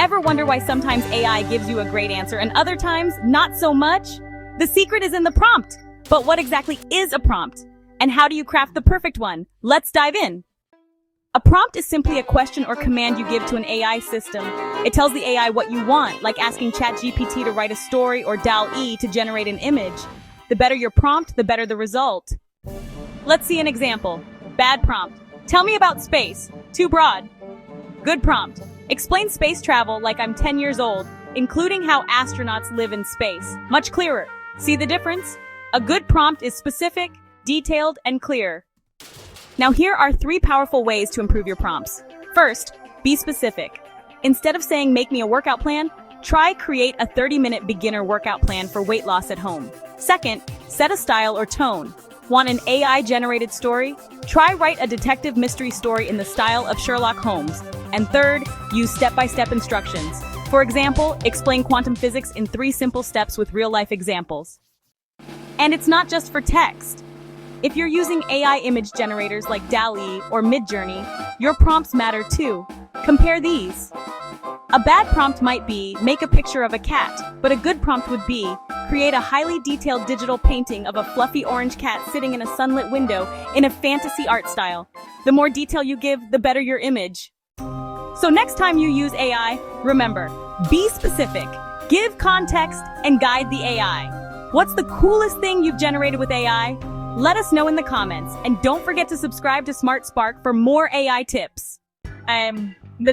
Ever wonder why sometimes AI gives you a great answer and other times not so much? The secret is in the prompt. But what exactly is a prompt? And how do you craft the perfect one? Let's dive in. A prompt is simply a question or command you give to an AI system. It tells the AI what you want, like asking ChatGPT to write a story or DALL-E to generate an image. The better your prompt, the better the result. Let's see an example. Bad prompt. Tell me about space. Too broad. Good prompt. Explain space travel like I'm 10 years old, including how astronauts live in space. Much clearer. See the difference? A good prompt is specific, detailed, and clear. Now here are 3 powerful ways to improve your prompts. First, be specific. Instead of saying make me a workout plan, try create a 30-minute beginner workout plan for weight loss at home. Second, set a style or tone. Want an AI-generated story? Try write a detective mystery story in the style of Sherlock Holmes. And third, use step-by-step instructions. For example, explain quantum physics in 3 simple steps with real-life examples. And it's not just for text. If you're using AI image generators like DALL-E or MidJourney, your prompts matter too. Compare these. A bad prompt might be, make a picture of a cat, but a good prompt would be, create a highly detailed digital painting of a fluffy orange cat sitting in a sunlit window in a fantasy art style. The more detail you give, the better your image. So next time you use AI, remember, be specific, give context, and guide the AI. What's the coolest thing you've generated with AI? Let us know in the comments, and don't forget to subscribe to Smart Spark for more AI tips. The